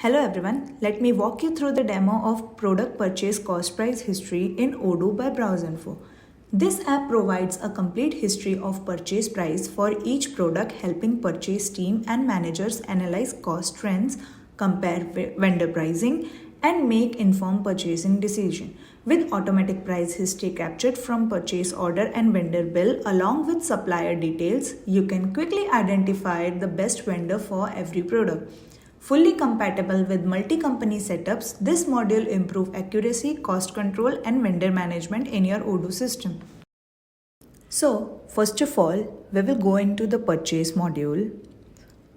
Hello everyone, let me walk you through the demo of product purchase cost price history in Odoo by BrowseInfo. This app provides a complete history of purchase price for each product, helping purchase team and managers analyze cost trends, compare vendor pricing, and make informed purchasing decision. With automatic price history captured from purchase order and vendor bill along with supplier details, you can quickly identify the best vendor for every product. Fully compatible with multi-company setups, this module improves accuracy, cost control, and vendor management in your Odoo system. So, first of all, we will go into the purchase module.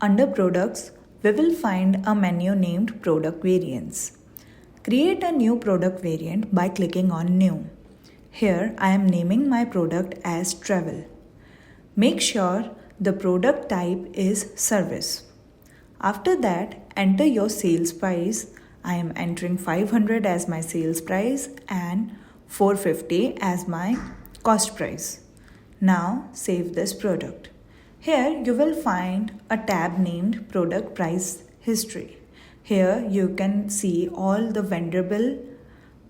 Under products, we will find a menu named product variants. Create a new product variant by clicking on new. Here, I am naming my product as travel. Make sure the product type is service. After that, enter your sales price. I am entering 500 as my sales price and 450 as my cost price. Now save this product. Here you will find a tab named Product Price History. Here you can see all the vendor bill,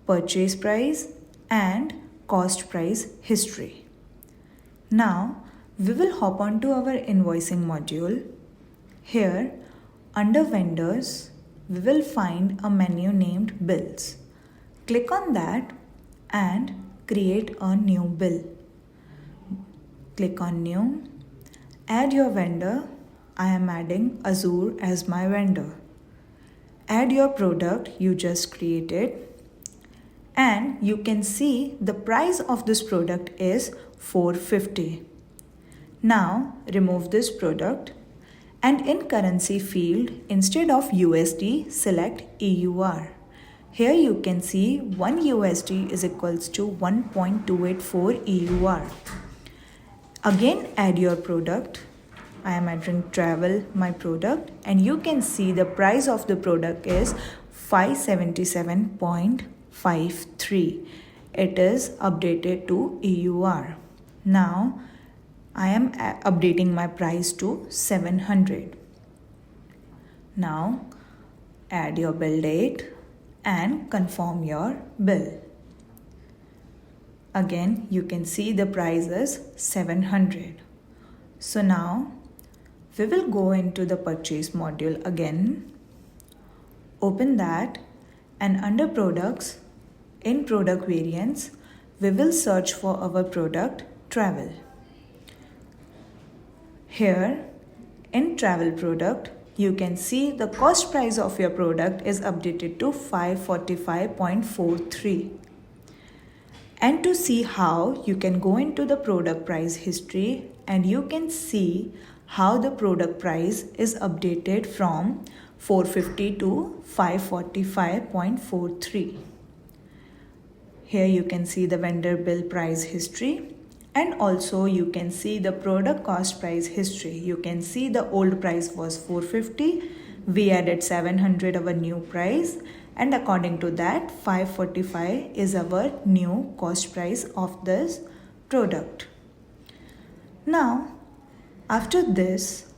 purchase price and cost price history. Now we will hop on to our invoicing module. Here under vendors, we will find a menu named bills. Click on that and create a new bill. Click on new, add your vendor. I am adding Azure as my vendor. Add your product you just created and you can see the price of this product is 450. Now remove this product. And in currency field, instead of USD, select EUR. Here you can see 1 USD is equals to 1.284 EUR. Again, add your product. I am adding travel, my product, and you can see the price of the product is 577.53. It is updated to EUR. Now, I am updating my price to 700. Now add your bill date and confirm your bill. Again, you can see the price is 700. So now we will go into the purchase module again. Open that and under products, in product variants, we will search for our product travel. Here in travel product, you can see the cost price of your product is updated to 545.43. And to see how, you can go into the product price history and you can see how the product price is updated from 450 to 545.43. Here you can see the vendor bill price history. And also you can see the product cost price history. You can see the old price was 450. We added 700 our new price. And according to that, 545 is our new cost price of this product. Now, after this,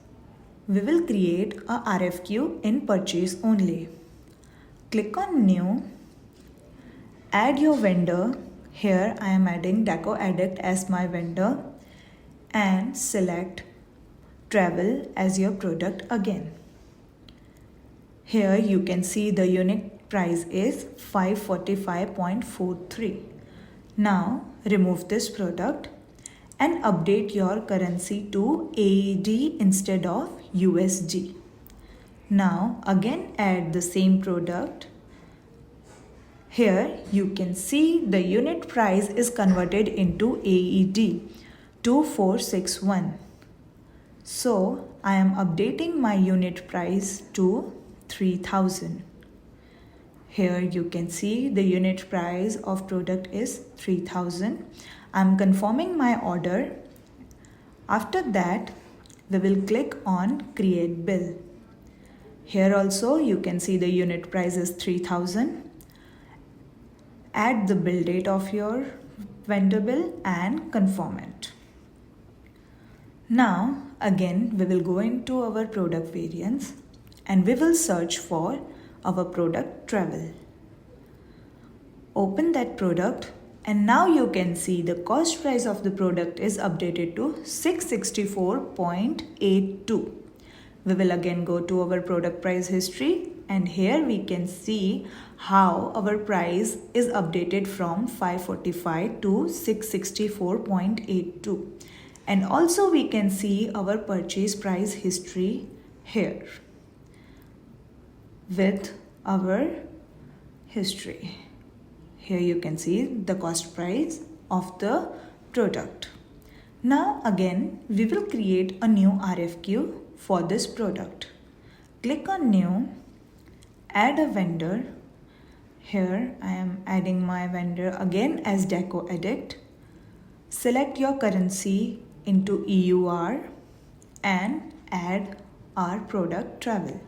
we will create a RFQ in purchase only. Click on new, add your vendor. Here I am adding Deco Addict as my vendor and select travel as your product again. Here you can see the unit price is 545.43. Now remove this product and update your currency to AED instead of USD. Now again add the same product. Here you can see the unit price is converted into AED 2461. So I am updating my unit price to 3000. Here you can see the unit price of product is 3000. I am confirming my order. After that, we will click on create bill. Here also you can see the unit price is 3000. Add the bill date of your vendor bill and confirm it. Now again we will go into our product variants and we will search for our product travel. Open that product and now you can see the cost price of the product is updated to 664.82. We will again go to our product price history and here we can see how our price is updated from 545 to 664.82. And also we can see our purchase price history here with our history. Here you can see the cost price of the product. Now again we will create a new RFQ for this product. Click on new, add a vendor. Here I am adding my vendor again as Deco Edit. Select your currency into EUR and add our product travel.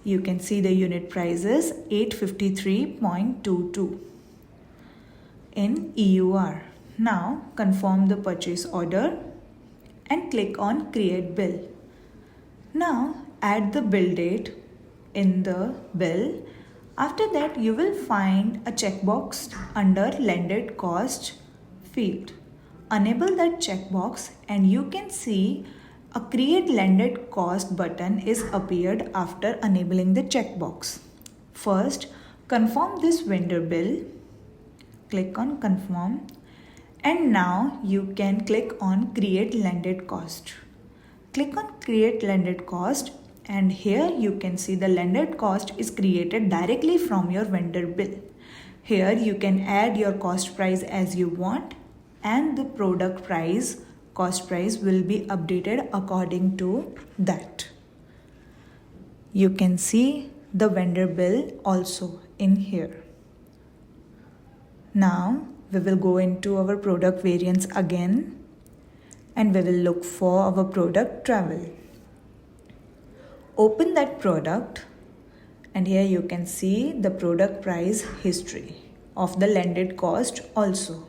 You can see the unit price is 853.22 in EUR. Now confirm the purchase order and click on create bill. Now add the bill date in the bill. After that you will find a checkbox under landed cost field. Enable that checkbox and you can see a create landed cost button is appeared after enabling the checkbox. First, confirm this vendor bill. Click on confirm and now you can click on create landed cost. Click on create landed cost and here you can see the landed cost is created directly from your vendor bill. Here you can add your cost price as you want and the product price, cost price will be updated according to that. You can see the vendor bill also in here. Now we will go into our product variants again and we will look for our product travel. Open that product and here you can see the product price history of the landed cost also.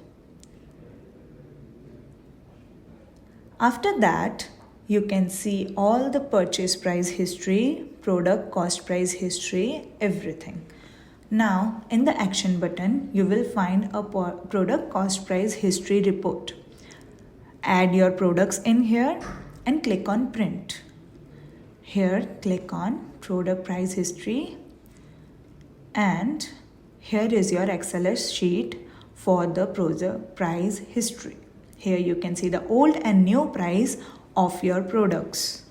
After that, you can see all the purchase price history, product cost price history, everything. Now, in the action button, you will find a product cost price history report. Add your products in here and click on print. Here, click on product price history and here is your Excel sheet for the product price history. Here you can see the old and new price of your products.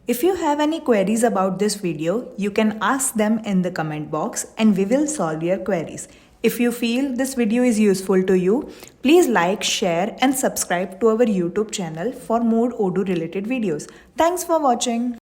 If you have any queries about this video, you can ask them in the comment box and we will solve your queries. If you feel this video is useful to you, please like, share and subscribe to our YouTube channel for more Odoo related videos. Thanks for watching.